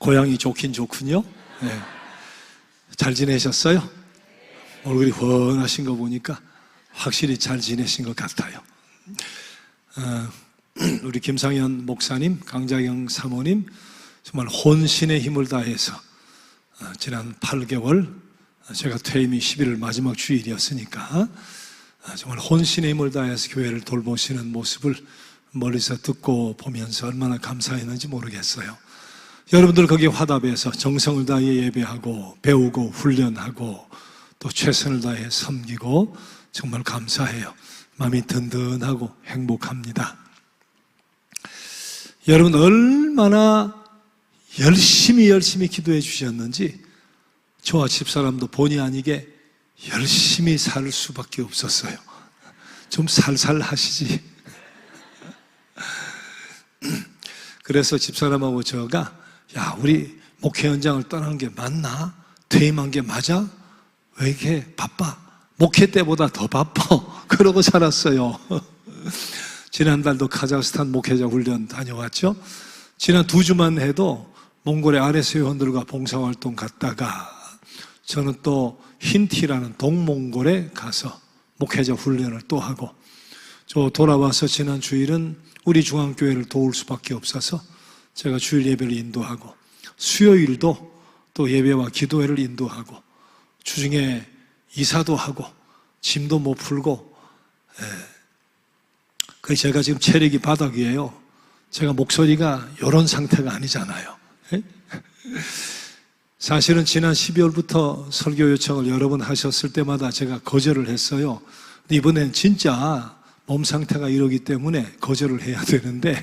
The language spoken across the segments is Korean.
고향이 좋긴 좋군요. 네. 잘 지내셨어요? 얼굴이 훤하신 거 보니까 확실히 잘 지내신 것 같아요. 우리 김상현 목사님, 강자경 사모님 정말 혼신의 힘을 다해서 지난 8개월, 제가 퇴임이 11월 마지막 주일이었으니까 정말 혼신의 힘을 다해서 교회를 돌보시는 모습을 멀리서 듣고 보면서 얼마나 감사했는지 모르겠어요. 여러분들 거기에 화답해서 정성을 다해 예배하고 배우고 훈련하고 또 최선을 다해 섬기고 정말 감사해요. 마음이 든든하고 행복합니다. 여러분 얼마나 열심히 기도해 주셨는지 저와 집사람도 본의 아니게 열심히 살 수밖에 없었어요. 좀 살살 하시지. 그래서 집사람하고 저가 야, 우리 목회 현장을 떠나는 게 맞나? 퇴임한 게 맞아? 왜 이렇게 바빠? 목회 때보다 더 바빠. 그러고 살았어요. 지난달도 카자흐스탄 목회자 훈련 다녀왔죠. 지난 2주만 해도 몽골의 아레스 회원들과 봉사활동 갔다가 저는 또 힌티라는 동몽골에 가서 목회자 훈련을 또 하고 저 돌아와서 지난 주일은 우리 중앙교회를 도울 수밖에 없어서 제가 주일 예배를 인도하고 수요일도 또 예배와 기도회를 인도하고 주중에 이사도 하고 짐도 못 풀고 그래서 제가 지금 체력이 바닥이에요. 제가 목소리가 이런 상태가 아니잖아요. 사실은 지난 12월부터 설교 요청을 여러 번 하셨을 때마다 제가 거절을 했어요. 근데 이번엔 진짜 몸 상태가 이러기 때문에 거절을 해야 되는데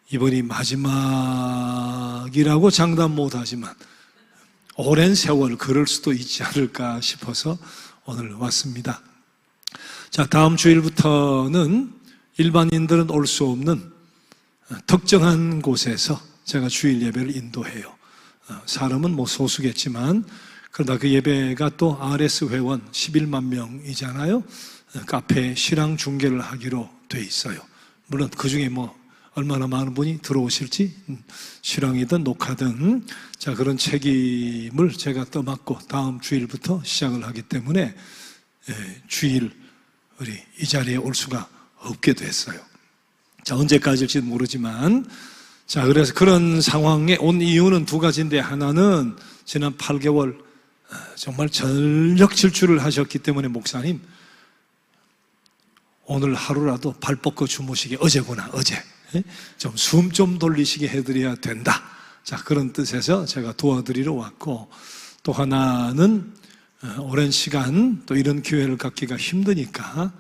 이번이 마지막이라고 장담 못하지만 오랜 세월 그럴 수도 있지 않을까 싶어서 오늘 왔습니다. 자, 다음 주일부터는 일반인들은 올 수 없는 특정한 곳에서 제가 주일 예배를 인도해요. 사람은 뭐 소수겠지만 그러나 그 예배가 또 RS 회원 11만 명이잖아요. 카페 실황 중계를 하기로 돼 있어요. 물론 그 중에 뭐 얼마나 많은 분이 들어오실지 실황이든 녹화든 자 그런 책임을 제가 떠맡고 다음 주일부터 시작을 하기 때문에 주일 우리 이 자리에 올 수가 없게 됐어요. 자 언제까지일지 모르지만 자 그래서 그런 상황에 온 이유는 두 가지인데 하나는 지난 8개월 정말 전력 질주를 하셨기 때문에 목사님 오늘 하루라도 발 뻗고 주무시게 어제구나 어제 좀 숨 좀 돌리시게 해드려야 된다. 자 그런 뜻에서 제가 도와드리러 왔고 또 하나는 오랜 시간 또 이런 기회를 갖기가 힘드니까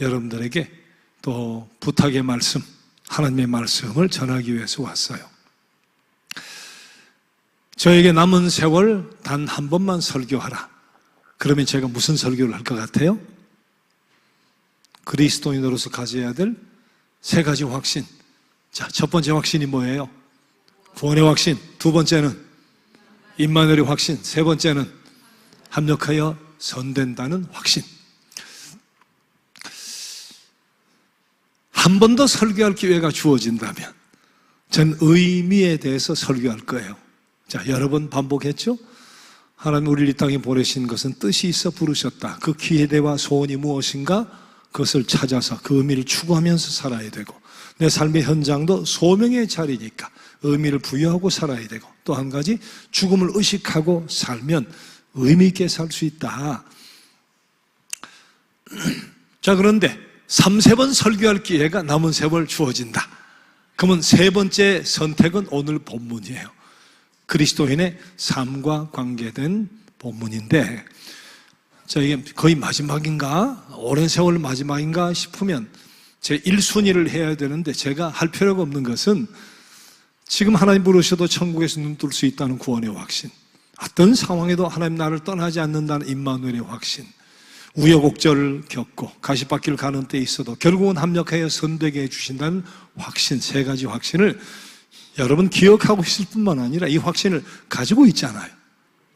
여러분들에게 또 부탁의 말씀 하나님의 말씀을 전하기 위해서 왔어요. 저에게 남은 세월 단 한 번만 설교하라. 그러면 제가 무슨 설교를 할 것 같아요? 그리스도인으로서 가져야 될 3가지 확신. 자, 첫 번째 확신이 뭐예요? 구원의 확신. 두 번째는 임마누엘의 확신. 세 번째는 합력하여 선된다는 확신. 한 번 더 설교할 기회가 주어진다면 전 의미에 대해서 설교할 거예요. 자, 여러 번 반복했죠? 하나님 우리를 이 땅에 보내신 것은 뜻이 있어 부르셨다. 그 기대와 소원이 무엇인가? 그것을 찾아서 그 의미를 추구하면서 살아야 되고 내 삶의 현장도 소명의 자리니까 의미를 부여하고 살아야 되고 또 한 가지 죽음을 의식하고 살면 의미 있게 살 수 있다. 자 그런데 3번 설교할 기회가 남은 세월 주어진다. 그러면 세 번째 선택은 오늘 본문이에요. 그리스도인의 삶과 관계된 본문인데 자 이게 거의 마지막인가? 오랜 세월 마지막인가 싶으면 제 1순위를 해야 되는데 제가 할 필요가 없는 것은 지금 하나님 부르셔도 천국에서 눈 뜰 수 있다는 구원의 확신, 어떤 상황에도 하나님 나를 떠나지 않는다는 임마누엘의 확신, 우여곡절을 겪고 가시밭길 가는 때 있어도 결국은 합력하여 선되게 해주신다는 확신, 3가지 확신을 여러분 기억하고 있을 뿐만 아니라 이 확신을 가지고 있잖아요.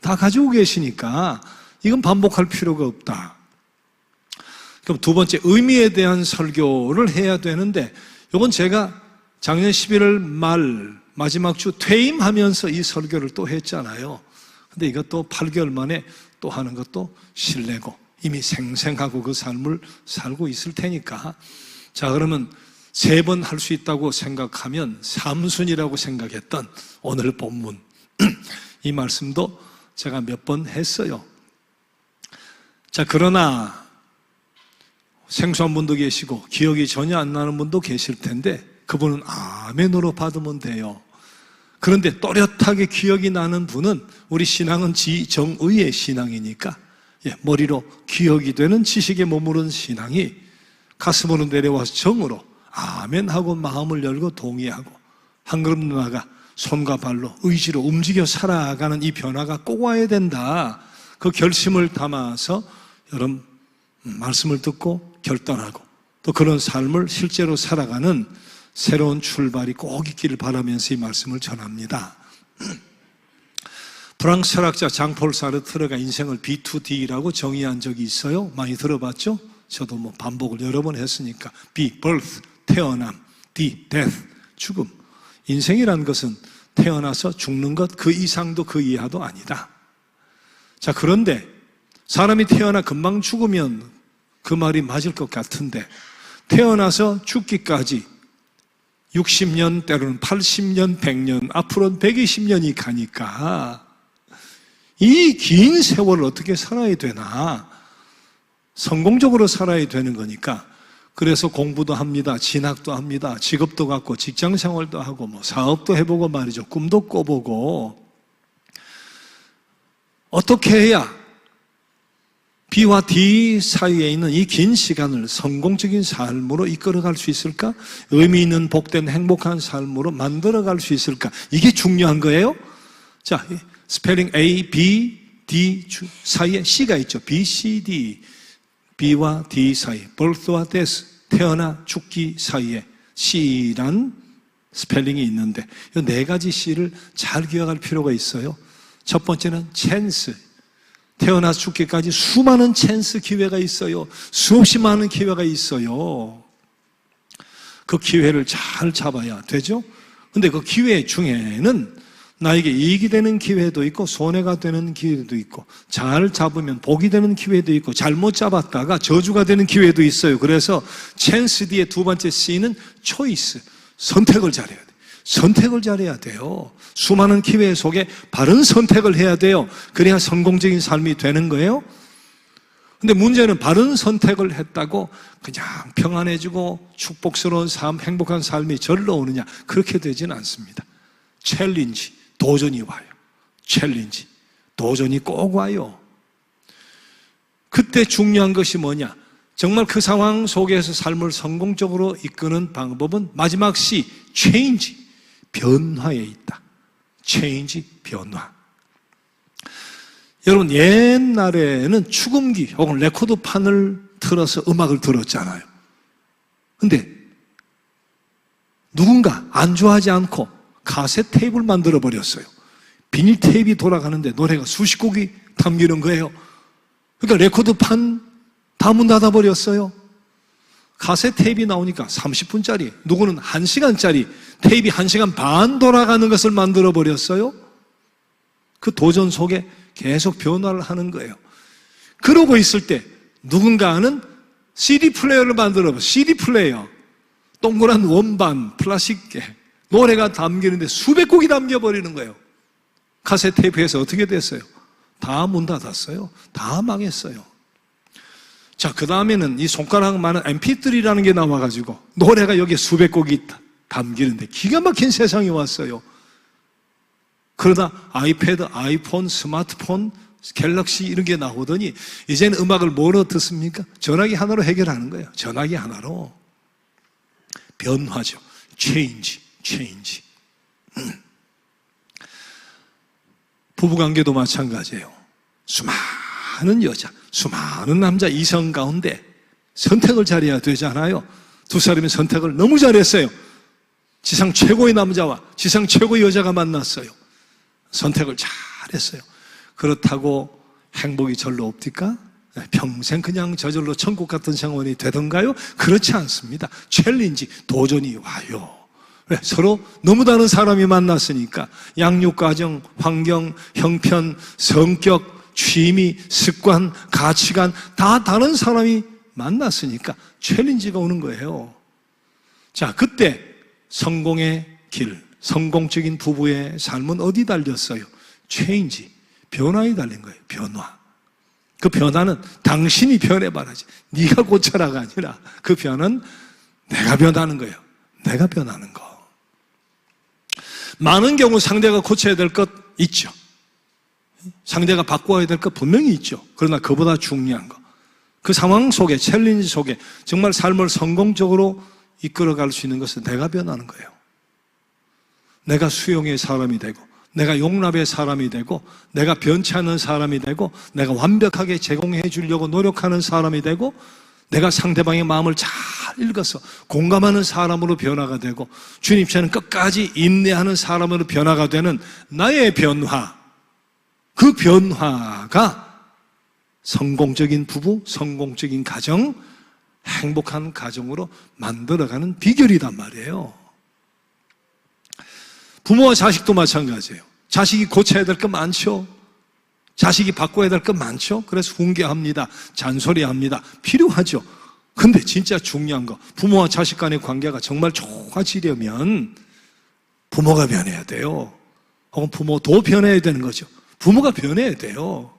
다 가지고 계시니까 이건 반복할 필요가 없다. 그럼 두 번째 의미에 대한 설교를 해야 되는데 이건 제가 작년 11월 말 마지막 주 퇴임하면서 이 설교를 또 했잖아요. 근데 이것도 8개월 만에 또 하는 것도 실례고 이미 생생하고 그 삶을 살고 있을 테니까. 자, 그러면 3번 할 수 있다고 생각하면 삼순이라고 생각했던 오늘 본문 이 말씀도 제가 몇 번 했어요. 자, 그러나 생소한 분도 계시고 기억이 전혀 안 나는 분도 계실 텐데 그분은 아멘으로 받으면 돼요. 그런데 또렷하게 기억이 나는 분은 우리 신앙은 지정의의 신앙이니까 머리로 기억이 되는 지식에 머무른 신앙이 가슴으로 내려와서 정으로 아멘하고 마음을 열고 동의하고 한 걸음 나아가 손과 발로 의지로 움직여 살아가는 이 변화가 꼭 와야 된다. 그 결심을 담아서 여러분 말씀을 듣고 결단하고 또 그런 삶을 실제로 살아가는 새로운 출발이 꼭 있기를 바라면서 이 말씀을 전합니다. 프랑스 철학자 장폴 사르트르가 인생을 B2D라고 정의한 적이 있어요. 많이 들어봤죠? 저도 뭐 반복을 여러 번 했으니까. B, birth, 태어남, D, death, 죽음. 인생이란 것은 태어나서 죽는 것 그 이상도 그 이하도 아니다. 자, 그런데 사람이 태어나 금방 죽으면 그 말이 맞을 것 같은데 태어나서 죽기까지 60년 때로는 80년, 100년, 앞으로는 120년이 가니까 이 긴 세월을 어떻게 살아야 되나? 성공적으로 살아야 되는 거니까 그래서 공부도 합니다. 진학도 합니다. 직업도 갖고 직장 생활도 하고 뭐 사업도 해보고 말이죠. 꿈도 꿔보고 어떻게 해야 B와 D 사이에 있는 이 긴 시간을 성공적인 삶으로 이끌어갈 수 있을까? 의미 있는 복된 행복한 삶으로 만들어갈 수 있을까? 이게 중요한 거예요. 자, 스펠링 A, B, D 사이에 C가 있죠. B, C, D. B와 D 사이, birth와 death, 태어나 죽기 사이에 C란 스펠링이 있는데 이 4가지 C를 잘 기억할 필요가 있어요. 첫 번째는 chance. 태어나서 죽기까지 수많은 찬스 기회가 있어요. 수없이 많은 기회가 있어요. 그 기회를 잘 잡아야 되죠. 근데 그 기회 중에는 나에게 이익이 되는 기회도 있고 손해가 되는 기회도 있고 잘 잡으면 복이 되는 기회도 있고 잘못 잡았다가 저주가 되는 기회도 있어요. 그래서 찬스 뒤에 두 번째 C는 초이스, 선택을 잘해야 돼요. 선택을 잘해야 돼요. 수많은 기회 속에 바른 선택을 해야 돼요. 그래야 성공적인 삶이 되는 거예요. 근데 문제는 바른 선택을 했다고 그냥 평안해지고 축복스러운 삶, 행복한 삶이 절로 오느냐? 그렇게 되지는 않습니다. 챌린지, 도전이 와요. 챌린지, 도전이 꼭 와요. 그때 중요한 것이 뭐냐? 정말 그 상황 속에서 삶을 성공적으로 이끄는 방법은 마지막 C, change, 변화에 있다. change, 변화. 여러분, 옛날에는 축음기 혹은 레코드판을 틀어서 음악을 들었잖아요. 근데 누군가 안주하지 않고 카세트 테이프를 만들어 버렸어요. 비닐 테이프가 돌아가는데 노래가 수십 곡이 담기는 거예요. 그러니까 레코드판 다 문 닫아 버렸어요. 카세트 테이프가 나오니까 30분짜리, 누구는 1시간짜리 테이프 1시간 반 돌아가는 것을 만들어 버렸어요. 그 도전 속에 계속 변화를 하는 거예요. 그러고 있을 때 누군가는 CD 플레이어를 만들어 버렸어요. CD 플레이어, 동그란 원반, 플라스틱에 노래가 담기는데 수백 곡이 담겨버리는 거예요. 카세트 테이프에서 어떻게 됐어요? 다 문 닫았어요. 다 망했어요. 자, 그 다음에는 이 손가락만한 MP3라는 게 나와가지고 노래가 여기에 수백 곡이 담기는데 기가 막힌 세상이 왔어요. 그러다 아이패드, 아이폰, 스마트폰, 갤럭시 이런 게 나오더니 이제는 음악을 뭐로 듣습니까? 전화기 하나로 해결하는 거예요. 전화기 하나로. 변화죠. 체인지. 부부관계도 마찬가지예요. 수많은 여자, 수많은 남자, 이성 가운데 선택을 잘해야 되잖아요. 두 사람이 선택을 너무 잘했어요. 지상 최고의 남자와 지상 최고의 여자가 만났어요. 선택을 잘했어요. 그렇다고 행복이 절로 없디까? 평생 그냥 저절로 천국 같은 생활이 되던가요? 그렇지 않습니다. 챌린지, 도전이 와요. 왜? 서로 너무 다른 사람이 만났으니까 양육과정, 환경, 형편, 성격, 취미, 습관, 가치관 다 다른 사람이 만났으니까 챌린지가 오는 거예요. 자, 그때 성공의 길, 성공적인 부부의 삶은 어디 달렸어요? 체인지, 변화에 달린 거예요. 변화. 그 변화는 당신이 변해봐라지 네가 고쳐라가 아니라 그 변화는 내가 변하는 거예요. 내가 변하는 거. 많은 경우 상대가 고쳐야 될 것 있죠. 상대가 바꿔야 될 것 분명히 있죠. 그러나 그보다 중요한 거, 그 상황 속에, 챌린지 속에 정말 삶을 성공적으로 이끌어갈 수 있는 것은 내가 변하는 거예요. 내가 수용의 사람이 되고, 내가 용납의 사람이 되고, 내가 변치 않는 사람이 되고, 내가 완벽하게 제공해 주려고 노력하는 사람이 되고, 내가 상대방의 마음을 잘 읽어서 공감하는 사람으로 변화가 되고, 주님처럼 끝까지 인내하는 사람으로 변화가 되는 나의 변화, 그 변화가 성공적인 부부, 성공적인 가정, 행복한 가정으로 만들어가는 비결이란 말이에요. 부모와 자식도 마찬가지예요. 자식이 고쳐야 될 것 많죠. 자식이 바꿔야 될 것 많죠. 그래서 훈계합니다. 잔소리합니다. 필요하죠. 근데 진짜 중요한 거, 부모와 자식 간의 관계가 정말 좋아지려면 부모가 변해야 돼요. 혹은 부모도 변해야 되는 거죠. 부모가 변해야 돼요.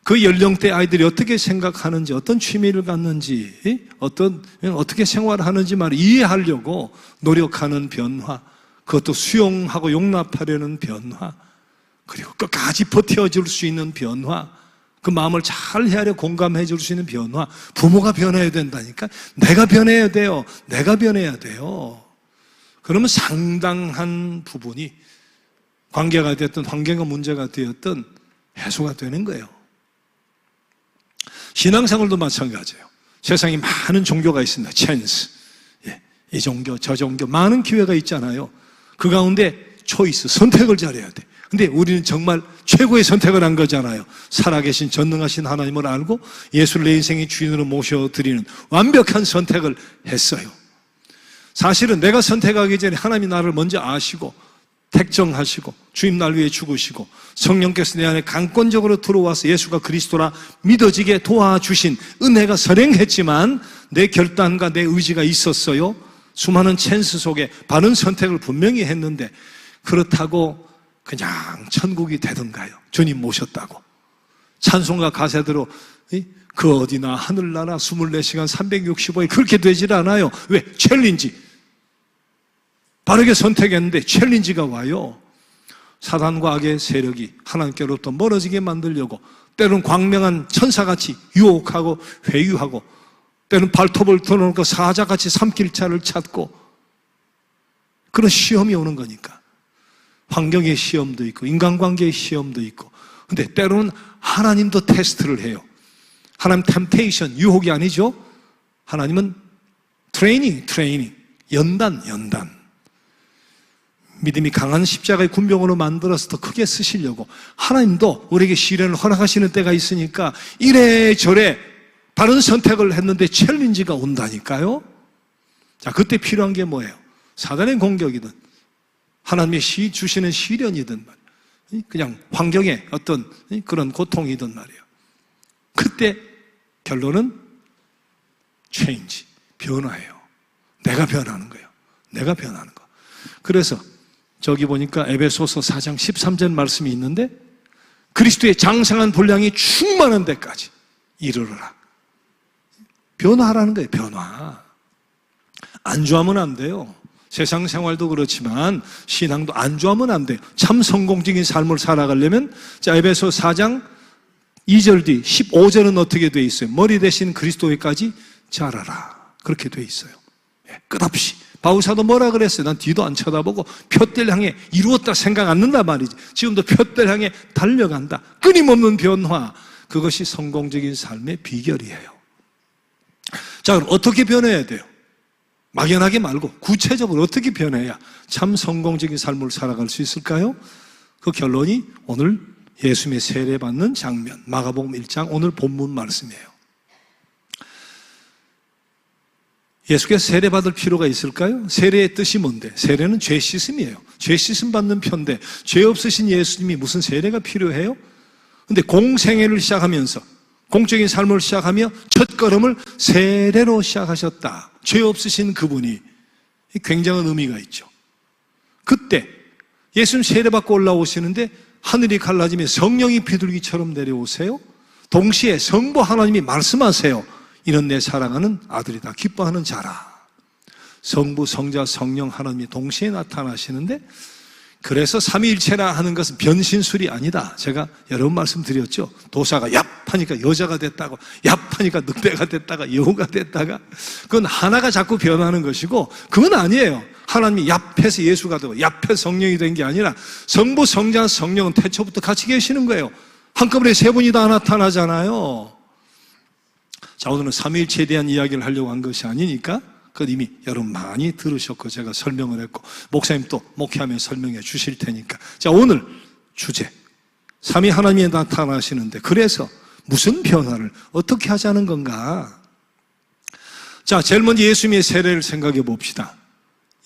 그 연령대 아이들이 어떻게 생각하는지, 어떤 취미를 갖는지, 어떻게 생활하는지 말을 이해하려고 노력하는 변화, 그것도 수용하고 용납하려는 변화, 그리고 끝까지 버텨줄 수 있는 변화, 그 마음을 잘 헤아려 공감해 줄 수 있는 변화, 부모가 변해야 된다니까. 내가 변해야 돼요. 내가 변해야 돼요. 그러면 상당한 부분이 관계가 됐든 환경과 문제가 되었든 해소가 되는 거예요. 신앙생활도 마찬가지예요. 세상에 많은 종교가 있습니다. 찬스, 이 종교, 저 종교, 많은 기회가 있잖아요. 그 가운데 초이스, 선택을 잘해야 돼. 근데 우리는 정말 최고의 선택을 한 거잖아요. 살아계신 전능하신 하나님을 알고 예수를 내 인생의 주인으로 모셔드리는 완벽한 선택을 했어요. 사실은 내가 선택하기 전에 하나님이 나를 먼저 아시고 택정하시고 주님 날 위해 죽으시고 성령께서 내 안에 강권적으로 들어와서 예수가 그리스도라 믿어지게 도와주신 은혜가 선행했지만 내 결단과 내 의지가 있었어요. 수많은 찬스 속에 바른 선택을 분명히 했는데 그렇다고 그냥 천국이 되던가요? 주님 모셨다고 찬송가 가사대로 그 어디나 하늘나라 24시간 365일 그렇게 되질 않아요. 왜? 챌린지. 바르게 선택했는데 챌린지가 와요. 사단과 악의 세력이 하나님께로부터 멀어지게 만들려고 때로는 광명한 천사같이 유혹하고 회유하고 때로는 발톱을 드러놓고 사자같이 삼킬자를 찾고 그런 시험이 오는 거니까. 환경의 시험도 있고 인간관계의 시험도 있고 근데 때로는 하나님도 테스트를 해요. 하나님 템테이션, 유혹이 아니죠. 하나님은 트레이닝, 연단. 믿음이 강한 십자가의 군병으로 만들어서 더 크게 쓰시려고 하나님도 우리에게 시련을 허락하시는 때가 있으니까 이래저래 바른 선택을 했는데 챌린지가 온다니까요. 자, 그때 필요한 게 뭐예요? 사단의 공격이든 하나님의 주시는 시련이든 그냥 환경의 어떤 그런 고통이든 말이에요. 그때 결론은 체인지, 변화예요. 내가 변하는 거예요. 내가 변하는 거. 그래서 저기 보니까 에베소서 4장 13절 말씀이 있는데 그리스도의 장성한 분량이 충만한 데까지 이르러라. 변화하라는 거예요. 변화. 안주하면 안 돼요. 세상 생활도 그렇지만 신앙도 안주하면 안 돼요. 참 성공적인 삶을 살아가려면 자, 에베소 4장 2절 뒤 15절은 어떻게 돼 있어요? 머리 대신 그리스도에까지 자라라. 그렇게 돼 있어요. 끝없이. 바울사도 뭐라 그랬어요? 난 뒤도 안 쳐다보고 표대를 향해 이루었다 생각 안 는단 말이지. 지금도 표대를 향해 달려간다. 끊임없는 변화. 그것이 성공적인 삶의 비결이에요. 자, 그럼 어떻게 변해야 돼요? 막연하게 말고 구체적으로 어떻게 변해야 참 성공적인 삶을 살아갈 수 있을까요? 그 결론이 오늘 예수님의 세례받는 장면, 마가복음 1장 오늘 본문 말씀이에요. 예수께서 세례받을 필요가 있을까요? 세례의 뜻이 뭔데? 세례는 죄 씻음이에요. 죄 씻음 받는 편인데 죄 없으신 예수님이 무슨 세례가 필요해요? 근데 공생애를 시작하면서 공적인 삶을 시작하며 첫 걸음을 세례로 시작하셨다. 죄 없으신 그분이 굉장한 의미가 있죠. 그때 예수님 세례받고 올라오시는데 하늘이 갈라지며 성령이 비둘기처럼 내려오세요. 동시에 성부 하나님이 말씀하세요. 이는 내 사랑하는 아들이다. 기뻐하는 자라. 성부, 성자, 성령 하나님이 동시에 나타나시는데 그래서 삼위일체라 하는 것은 변신술이 아니다. 제가 여러 번 말씀드렸죠. 도사가 얍하니까 여자가 됐다가 얍하니까 늑대가 됐다가 여우가 됐다가 그건 하나가 자꾸 변하는 것이고 그건 아니에요. 하나님이 얍해서 예수가 되고 얍해서 성령이 된 게 아니라 성부, 성자, 성령은 태초부터 같이 계시는 거예요. 한꺼번에 세 분이 다 나타나잖아요. 자, 오늘은 삼위일체에 대한 이야기를 하려고 한 것이 아니니까 그건 이미 여러분 많이 들으셨고 제가 설명을 했고 목사님 또 목회하며 설명해 주실 테니까. 자, 오늘 주제 삼위 하나님이 나타나시는데 그래서 무슨 변화를 어떻게 하자는 건가? 자, 제일 먼저 예수님의 세례를 생각해 봅시다.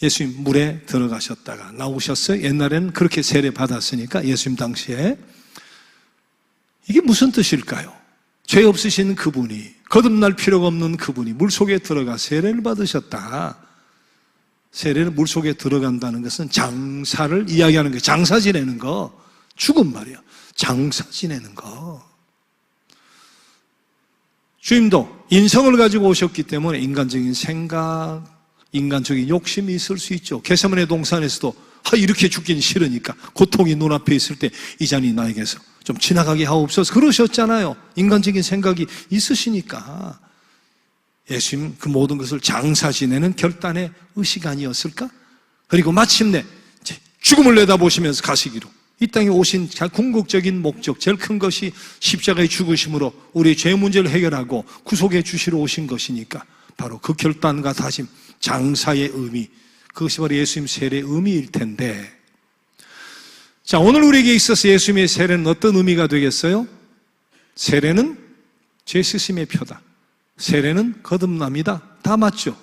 예수님 물에 들어가셨다가 나오셨어요. 옛날에는 그렇게 세례 받았으니까 예수님 당시에. 이게 무슨 뜻일까요? 죄 없으신 그분이, 거듭날 필요가 없는 그분이 물속에 들어가 세례를 받으셨다. 세례는 물속에 들어간다는 것은 장사를 이야기하는 거예요. 장사 지내는 거. 죽은 말이에요. 장사 지내는 거. 주님도 인성을 가지고 오셨기 때문에 인간적인 생각, 인간적인 욕심이 있을 수 있죠. 겟세마네 동산에서도 이렇게 죽긴 싫으니까 고통이 눈앞에 있을 때 이 잔이 나에게서 좀 지나가게 하옵소서 그러셨잖아요. 인간적인 생각이 있으시니까. 예수님 그 모든 것을 장사 지내는 결단의 의식 아니었을까? 그리고 마침내 죽음을 내다보시면서 가시기로 이 땅에 오신 궁극적인 목적, 제일 큰 것이 십자가의 죽으심으로 우리의 죄 문제를 해결하고 구속해 주시러 오신 것이니까 바로 그 결단과 다짐, 장사의 의미, 그것이 바로 예수님 세례의 의미일 텐데, 자, 오늘 우리에게 있어서 예수님의 세례는 어떤 의미가 되겠어요? 세례는 죄 씻음의 표다. 세례는 거듭남이다. 다 맞죠?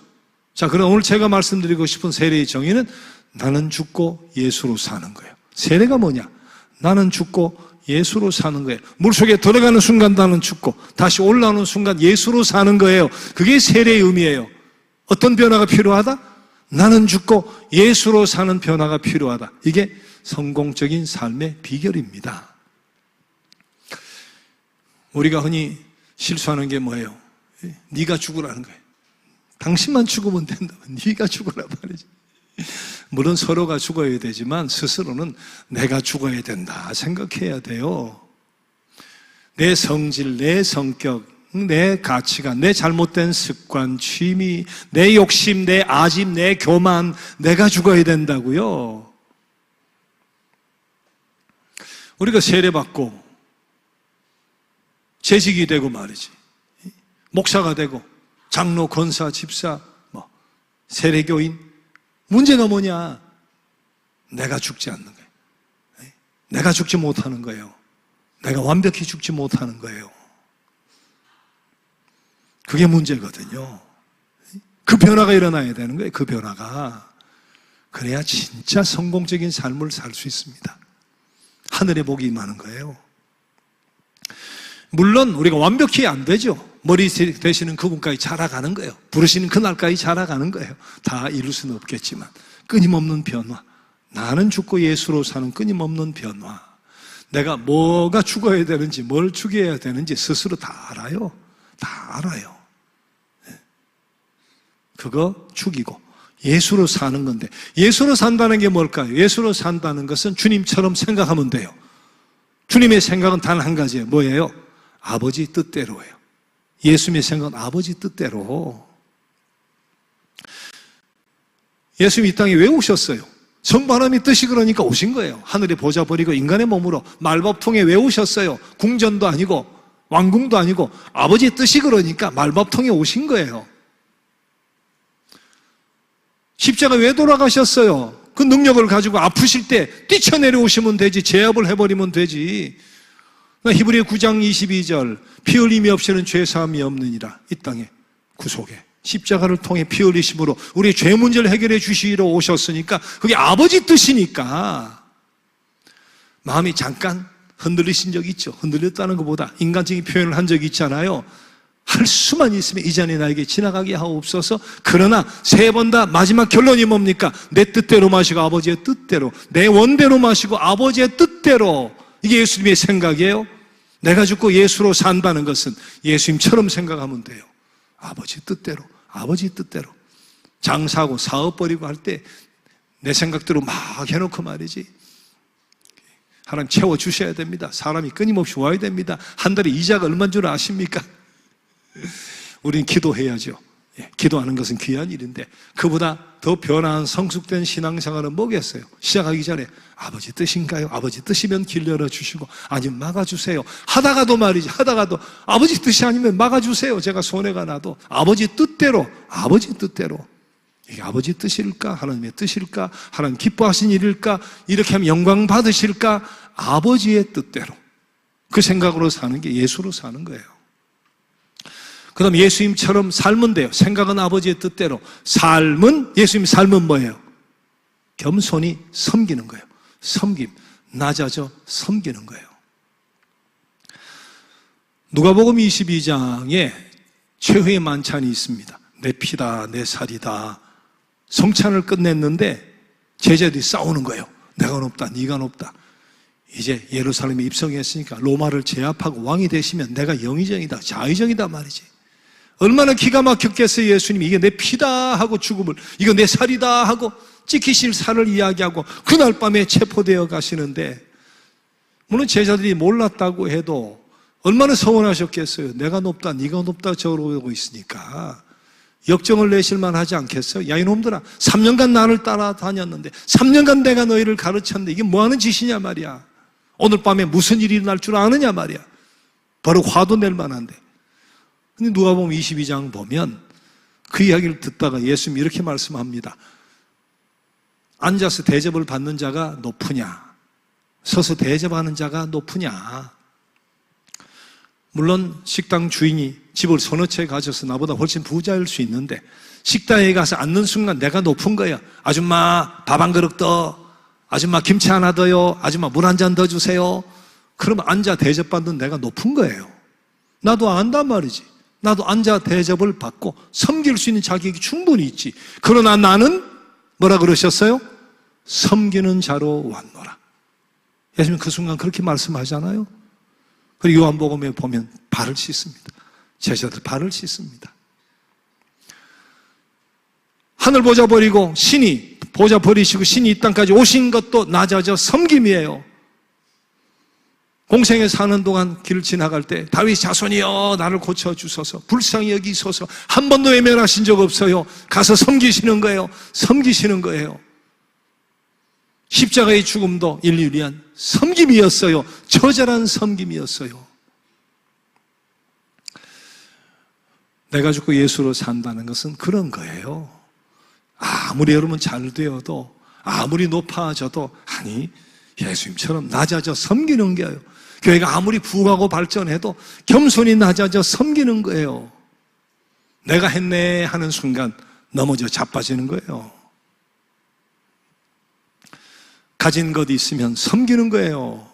자, 그럼 오늘 제가 말씀드리고 싶은 세례의 정의는 나는 죽고 예수로 사는 거예요. 세례가 뭐냐? 나는 죽고 예수로 사는 거예요. 물속에 들어가는 순간 나는 죽고 다시 올라오는 순간 예수로 사는 거예요. 그게 세례의 의미예요. 어떤 변화가 필요하다? 나는 죽고 예수로 사는 변화가 필요하다. 이게 성공적인 삶의 비결입니다. 우리가 흔히 실수하는 게 뭐예요? 네가 죽으라는 거예요. 당신만 죽으면 된다. 네가 죽으라 말이지. 물론 서로가 죽어야 되지만 스스로는 내가 죽어야 된다 생각해야 돼요. 내 성질, 내 성격, 내 가치관, 내 잘못된 습관, 취미, 내 욕심, 내 아집, 내 교만, 내가 죽어야 된다고요. 우리가 세례받고 재직이 되고 말이지, 목사가 되고 장로, 권사, 집사, 세례교인, 문제가 뭐냐? 내가 죽지 않는 거예요. 내가 죽지 못하는 거예요. 내가 완벽히 죽지 못하는 거예요. 그게 문제거든요. 그 변화가 일어나야 되는 거예요. 그 변화가. 그래야 진짜 성공적인 삶을 살 수 있습니다. 하늘의 복이 임하는 거예요. 물론 우리가 완벽히 안 되죠. 머리 되시는 그분까지 자라가는 거예요. 부르시는 그날까지 자라가는 거예요. 다 이룰 수는 없겠지만 끊임없는 변화, 나는 죽고 예수로 사는 끊임없는 변화. 내가 뭐가 죽어야 되는지, 뭘 죽여야 되는지 스스로 다 알아요. 다 알아요. 그거 죽이고 예수로 사는 건데, 예수로 산다는 게 뭘까요? 예수로 산다는 것은 주님처럼 생각하면 돼요. 주님의 생각은 단 한 가지예요. 뭐예요? 아버지 뜻대로예요. 예수님의 생각은 아버지 뜻대로. 예수님이 이 땅에 왜 오셨어요? 성부 하나님의 뜻이 그러니까 오신 거예요. 하늘의 보좌 버리고 인간의 몸으로 말법 통해 왜 오셨어요? 궁전도 아니고 왕궁도 아니고 아버지의 뜻이 그러니까 말법 통해 오신 거예요. 십자가 왜 돌아가셨어요? 그 능력을 가지고 아프실 때 뛰쳐내려오시면 되지, 제압을 해버리면 되지. 히브리 9장 22절, 피 흘림이 없이는 죄사함이 없느니라. 이 땅에 구속에 십자가를 통해 피 흘리심으로 우리의 죄 문제를 해결해 주시러 오셨으니까 그게 아버지 뜻이니까 마음이 잠깐 흔들리신 적이 있죠. 흔들렸다는 것보다 인간적인 표현을 한 적이 있잖아요. 할 수만 있으면 이 잔이 나에게 지나가게 하옵소서. 그러나 세 번 다 마지막 결론이 뭡니까? 내 뜻대로 마시고 아버지의 뜻대로, 내 원대로 마시고 아버지의 뜻대로. 이게 예수님의 생각이에요. 내가 죽고 예수로 산다는 것은 예수님처럼 생각하면 돼요. 아버지 뜻대로, 아버지 뜻대로. 장사하고 사업 벌이고 할 때 내 생각대로 막 해놓고 말이지, 하나님 채워주셔야 됩니다. 사람이 끊임없이 와야 됩니다. 한 달에 이자가 얼마인 줄 아십니까? 우린 기도해야죠. 기도하는 것은 귀한 일인데 그보다 더 변화한 성숙된 신앙생활은 뭐겠어요? 시작하기 전에 아버지 뜻인가요? 아버지 뜻이면 길 열어주시고 아니면 막아주세요. 하다가도 말이지, 하다가도 아버지 뜻이 아니면 막아주세요. 제가 손해가 나도 아버지 뜻대로, 아버지 뜻대로. 이게 아버지 뜻일까? 하나님의 뜻일까? 하나님 기뻐하신 일일까? 이렇게 하면 영광 받으실까? 아버지의 뜻대로. 그 생각으로 사는 게 예수로 사는 거예요. 그 다음 예수님처럼 살면 돼요. 생각은 아버지의 뜻대로. 삶은, 예수님 삶은 뭐예요? 겸손히 섬기는 거예요. 섬김, 낮아져 섬기는 거예요. 누가복음 22장에 최후의 만찬이 있습니다. 내 피다, 내 살이다. 성찬을 끝냈는데 제자들이 싸우는 거예요. 내가 높다, 네가 높다. 이제 예루살렘에 입성했으니까 로마를 제압하고 왕이 되시면 내가 영의정이다, 자의정이다 말이지. 얼마나 기가 막혔겠어요. 예수님이 이게 내 피다 하고 죽음을, 이거 내 살이다 하고 찍히실 살을 이야기하고 그날 밤에 체포되어 가시는데, 물론 제자들이 몰랐다고 해도 얼마나 서운하셨겠어요. 내가 높다, 네가 높다 저러고 있으니까 역정을 내실 만하지 않겠어요? 야 이놈들아, 3년간 나를 따라다녔는데 3년간 내가 너희를 가르쳤는데 이게 뭐하는 짓이냐 말이야. 오늘 밤에 무슨 일이 일어날 줄 아느냐 말이야. 바로 화도 낼 만한데. 근데 누가복음 22장 보면 그 이야기를 듣다가 예수님이 이렇게 말씀합니다. 앉아서 대접을 받는 자가 높으냐, 서서 대접하는 자가 높으냐. 물론 식당 주인이 집을 서너 채 가져서 나보다 훨씬 부자일 수 있는데 식당에 가서 앉는 순간 내가 높은 거야. 아줌마 밥 한 그릇 더, 아줌마 김치 하나 더요, 아줌마 물 한 잔 더 주세요. 그러면 앉아 대접받는 내가 높은 거예요. 나도 안단 말이지. 나도 앉아 대접을 받고 섬길 수 있는 자격이 충분히 있지. 그러나 나는 뭐라 그러셨어요? 섬기는 자로 왔노라. 예수님 그 순간 그렇게 말씀하잖아요. 그리고 요한복음에 보면 발을 씻습니다. 제자들 발을 씻습니다. 하늘 보좌 버리고 신이 보좌 버리시고 신이 이 땅까지 오신 것도 낮아져 섬김이에요. 공생에 사는 동안 길을 지나갈 때 다윗 자손이여 나를 고쳐주소서, 불쌍히 여기소서, 한 번도 외면하신 적 없어요. 가서 섬기시는 거예요. 섬기시는 거예요. 십자가의 죽음도 인류를 위한 섬김이었어요. 처절한 섬김이었어요. 내가 죽고 예수로 산다는 것은 그런 거예요. 아무리 여러분 잘 되어도, 아무리 높아져도, 아니 예수님처럼 낮아져 섬기는 거예요. 교회가 아무리 부하고 발전해도 겸손히 낮아져 섬기는 거예요. 내가 했네 하는 순간 넘어져 자빠지는 거예요. 가진 것 있으면 섬기는 거예요.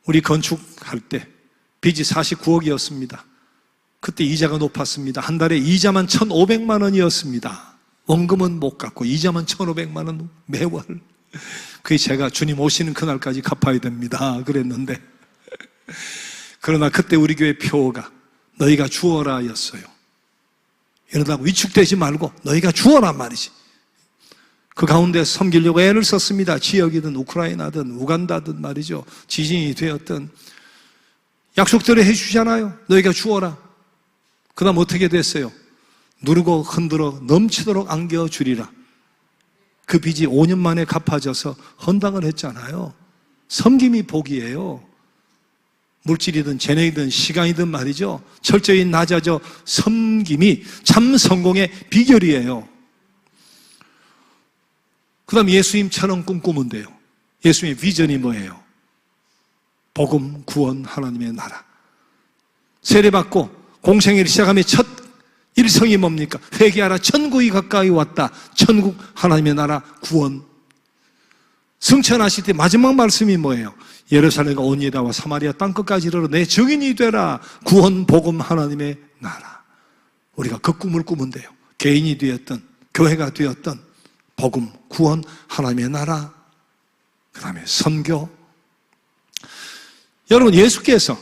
우리 건축할 때 빚이 49억이었습니다. 그때 이자가 높았습니다. 한 달에 이자만 1,500만 원이었습니다. 원금은 못 갚고 이자만 1,500만 원 매월. 그게 제가 주님 오시는 그날까지 갚아야 됩니다 그랬는데, 그러나 그때 우리 교회 표어가 너희가 주어라 였어요. 이러다가 위축되지 말고 너희가 주어라 말이지. 그 가운데 섬기려고 애를 썼습니다. 지역이든 우크라이나든 우간다든 말이죠. 지진이 되었든 약속대로 해주잖아요. 너희가 주어라. 그 다음 어떻게 됐어요? 누르고 흔들어 넘치도록 안겨주리라. 그 빚이 5년 만에 갚아져서 헌당을 했잖아요. 섬김이 복이에요. 물질이든 재능이든 시간이든 말이죠. 철저히 낮아져 섬김이 참 성공의 비결이에요. 그 다음 예수님처럼 꿈꾸면 돼요. 예수님의 비전이 뭐예요? 복음, 구원, 하나님의 나라. 세례받고 공생애를 시작하며 첫 일성이 뭡니까? 회개하라, 천국이 가까이 왔다. 천국, 하나님의 나라, 구원. 승천하실 때 마지막 말씀이 뭐예요? 예루살렘과 온 유다와 사마리아 땅끝까지 이르러 내 증인이 되라. 구원, 복음, 하나님의 나라. 우리가 그 꿈을 꾸면 돼요. 개인이 되었던, 교회가 되었던 복음, 구원, 하나님의 나라, 그 다음에 선교. 여러분, 예수께서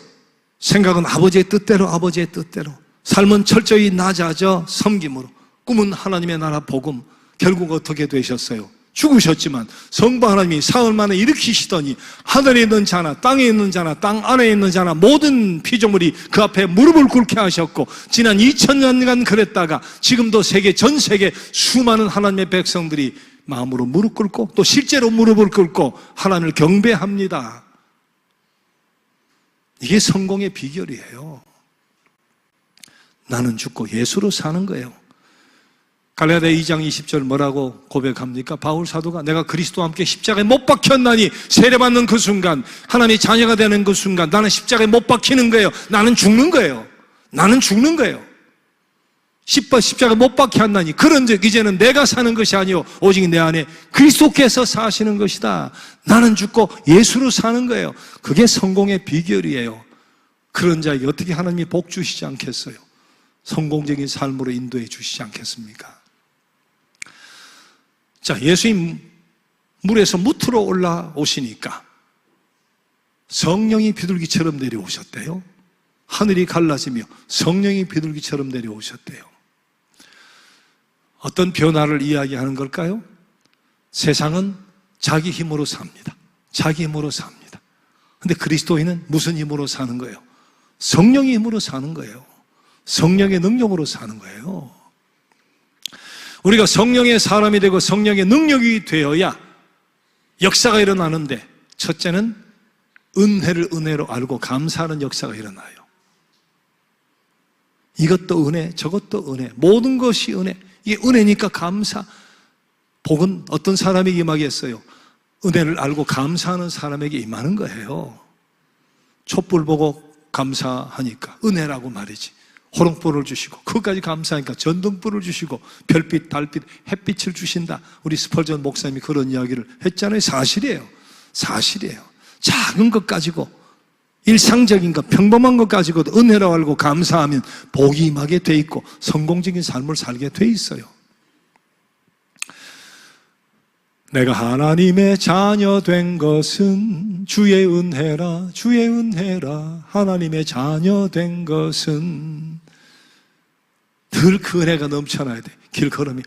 생각은 아버지의 뜻대로, 아버지의 뜻대로, 삶은 철저히 낮아져 섬김으로, 꿈은 하나님의 나라 복음. 결국 어떻게 되셨어요? 죽으셨지만 성부 하나님이 사흘 만에 일으키시더니 하늘에 있는 자나 땅에 있는 자나 땅 안에 있는 자나 모든 피조물이 그 앞에 무릎을 꿇게 하셨고, 지난 2000년간 그랬다가 지금도 전 세계 수많은 하나님의 백성들이 마음으로 무릎 꿇고 또 실제로 무릎을 꿇고 하나님을 경배합니다. 이게 성공의 비결이에요. 나는 죽고 예수로 사는 거예요. 갈라디아 2장 20절 뭐라고 고백합니까? 바울 사도가 내가 그리스도와 함께 십자가에 못 박혔나니, 세례받는 그 순간, 하나님의 자녀가 되는 그 순간 나는 십자가에 못 박히는 거예요. 나는 죽는 거예요. 나는 죽는 거예요. 십자가에 못 박혔나니 그런즉 이제는 내가 사는 것이 아니요 오직 내 안에 그리스도께서 사시는 것이다. 나는 죽고 예수로 사는 거예요. 그게 성공의 비결이에요. 그런 자에게 어떻게 하나님이 복 주시지 않겠어요? 성공적인 삶으로 인도해 주시지 않겠습니까? 자, 예수님 물에서 무트로 올라오시니까 성령이 비둘기처럼 내려오셨대요. 하늘이 갈라지며 성령이 비둘기처럼 내려오셨대요. 어떤 변화를 이야기하는 걸까요? 세상은 자기 힘으로 삽니다. 자기 힘으로 삽니다. 근데 그리스도인은 무슨 힘으로 사는 거예요? 성령의 힘으로 사는 거예요. 성령의 능력으로 사는 거예요. 우리가 성령의 사람이 되고 성령의 능력이 되어야 역사가 일어나는데, 첫째는 은혜를 은혜로 알고 감사하는 역사가 일어나요. 이것도 은혜, 저것도 은혜, 모든 것이 은혜. 이게 은혜니까 감사. 복은 어떤 사람에게 임하겠어요? 은혜를 알고 감사하는 사람에게 임하는 거예요. 촛불 보고 감사하니까 은혜라고 말이지. 호롱불을 주시고 그것까지 감사하니까 전등불을 주시고 별빛, 달빛, 햇빛을 주신다. 우리 스펄전 목사님이 그런 이야기를 했잖아요. 사실이에요. 사실이에요. 작은 것 가지고, 일상적인 것, 평범한 것 가지고도 은혜라고 알고 감사하면 복이 임하게 돼 있고 성공적인 삶을 살게 돼 있어요. 내가 하나님의 자녀 된 것은 주의 은혜라, 주의 은혜라. 하나님의 자녀 된 것은 늘 그 은혜가 넘쳐나야 돼. 길 걸으면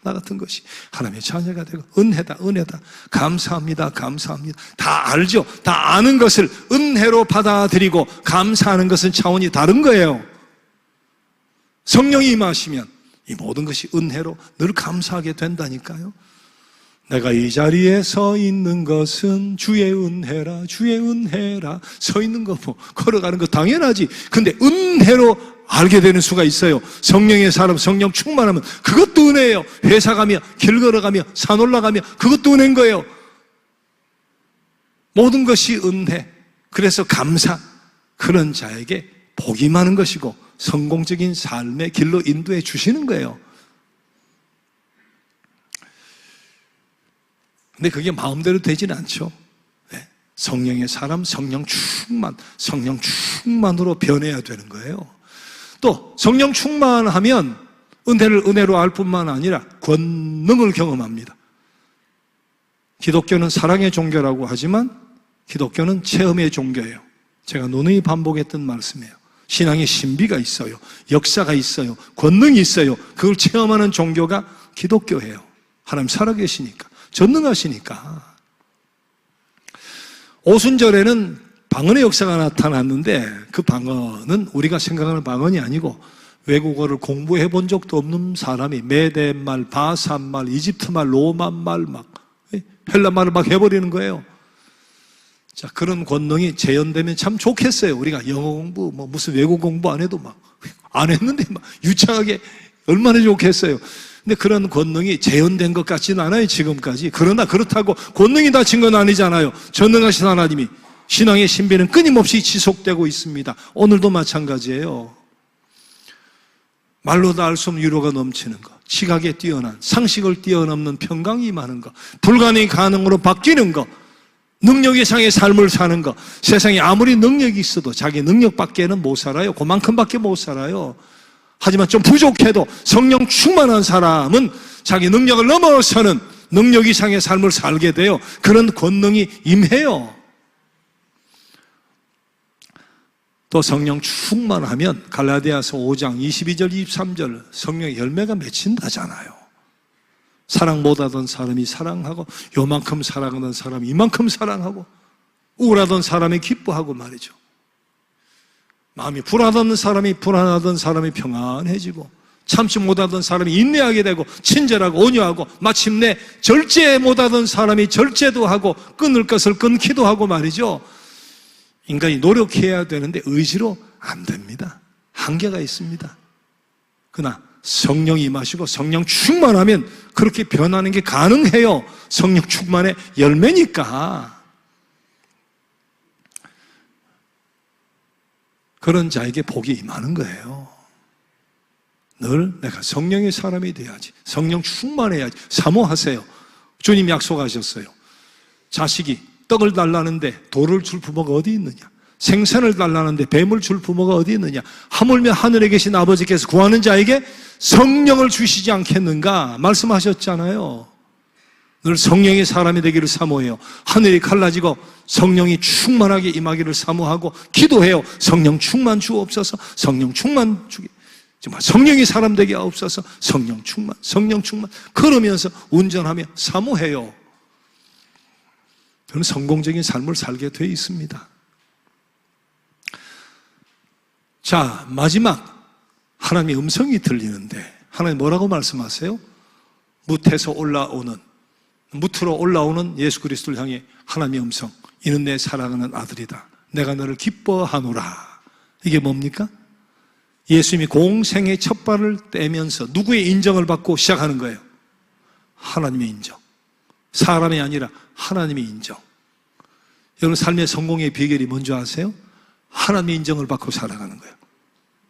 나 같은 것이 하나님의 자녀가 되고 은혜다, 은혜다. 감사합니다, 감사합니다. 다 알죠. 다 아는 것을 은혜로 받아들이고 감사하는 것은 차원이 다른 거예요. 성령이 임하시면 이 모든 것이 은혜로 늘 감사하게 된다니까요. 내가 이 자리에 서 있는 것은 주의 은혜라, 주의 은혜라. 서 있는 거 뭐 걸어가는 거 당연하지. 근데 은혜로 알게 되는 수가 있어요. 성령의 사람, 성령 충만하면 그것도 은혜예요. 회사 가며, 길 걸어가며, 산 올라가며 그것도 은혜인 거예요. 모든 것이 은혜. 그래서 감사. 그런 자에게 복이 많은 것이고 성공적인 삶의 길로 인도해 주시는 거예요. 근데 그게 마음대로 되지는 않죠. 네. 성령의 사람, 성령 충만으로 변해야 되는 거예요. 또 성령 충만하면 은혜를 은혜로 알 뿐만 아니라 권능을 경험합니다. 기독교는 사랑의 종교라고 하지만 기독교는 체험의 종교예요. 제가 누누이 반복했던 말씀이에요. 신앙의 신비가 있어요. 역사가 있어요. 권능이 있어요. 그걸 체험하는 종교가 기독교예요. 하나님 살아계시니까, 전능하시니까. 오순절에는 방언의 역사가 나타났는데 그 방언은 우리가 생각하는 방언이 아니고 외국어를 공부해 본 적도 없는 사람이 메대말, 바산말, 이집트말, 로마말, 헬라말을 막 해버리는 거예요. 자, 그런 권능이 재현되면 참 좋겠어요. 우리가 영어 공부, 무슨 외국 공부 안 해도 안 했는데 유창하게 얼마나 좋겠어요. 근데 그런 권능이 재현된 것 같지는 않아요, 지금까지. 그러나 그렇다고 권능이 닫힌 건 아니잖아요. 전능하신 하나님이 신앙의 신비는 끊임없이 지속되고 있습니다. 오늘도 마찬가지예요. 말로도 알 수 없는 위로가 넘치는 것, 지각에 뛰어난, 상식을 뛰어넘는 평강이 많은 것, 불가능이 가능으로 바뀌는 것, 능력 이상의 삶을 사는 것. 세상에 아무리 능력이 있어도 자기 능력밖에는 못 살아요. 그만큼밖에 못 살아요. 하지만 좀 부족해도 성령 충만한 사람은 자기 능력을 넘어서는 능력 이상의 삶을 살게 돼요. 그런 권능이 임해요. 또 성령 충만하면 갈라디아서 5장 22절 23절 성령의 열매가 맺힌다잖아요. 사랑 못하던 사람이 사랑하고, 요만큼 사랑하던 사람이 이만큼 사랑하고, 우울하던 사람이 기뻐하고 말이죠. 마음이 불안하던 사람이 평안해지고, 참지 못하던 사람이 인내하게 되고, 친절하고 온유하고, 마침내 절제 못하던 사람이 절제도 하고, 끊을 것을 끊기도 하고 말이죠. 인간이 노력해야 되는데 의지로 안 됩니다. 한계가 있습니다. 그러나 성령이 임하시고 성령 충만하면 그렇게 변하는 게 가능해요. 성령 충만의 열매니까. 그런 자에게 복이 임하는 거예요. 늘 내가 성령의 사람이 돼야지, 성령 충만해야지. 사모하세요. 주님 약속하셨어요. 자식이 떡을 달라는데 돌을 줄 부모가 어디 있느냐? 생선을 달라는데 뱀을 줄 부모가 어디 있느냐? 하물며 하늘에 계신 아버지께서 구하는 자에게 성령을 주시지 않겠는가? 말씀하셨잖아요. 늘 성령의 사람이 되기를 사모해요. 하늘이 갈라지고 성령이 충만하게 임하기를 사모하고 기도해요. 성령 충만 주옵소서. 성령 충만 주기, 정말 성령의 사람 되게 하옵소서. 성령 충만, 성령 충만. 그러면서 운전하며 사모해요. 저는 성공적인 삶을 살게 돼 있습니다. 자, 마지막 하나님의 음성이 들리는데 하나님 뭐라고 말씀하세요? 무트로 올라오는 예수 그리스도를 향해 하나님의 음성, 이는 내 사랑하는 아들이다. 내가 너를 기뻐하노라. 이게 뭡니까? 예수님이 공생의 첫 발을 떼면서 누구의 인정을 받고 시작하는 거예요? 하나님의 인정. 사람이 아니라 하나님의 인정. 여러분 삶의 성공의 비결이 뭔지 아세요? 하나님의 인정을 받고 살아가는 거예요.